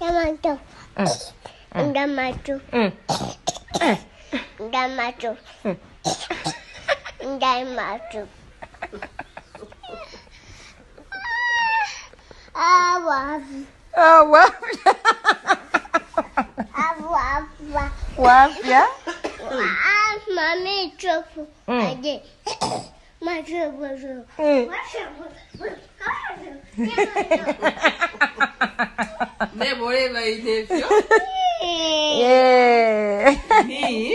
Tomato. Tomato. Tomato. Tomato. Wafya. Mami chofu. Aje. Machofu. Ne voleva il nefio? Yeah. Ni?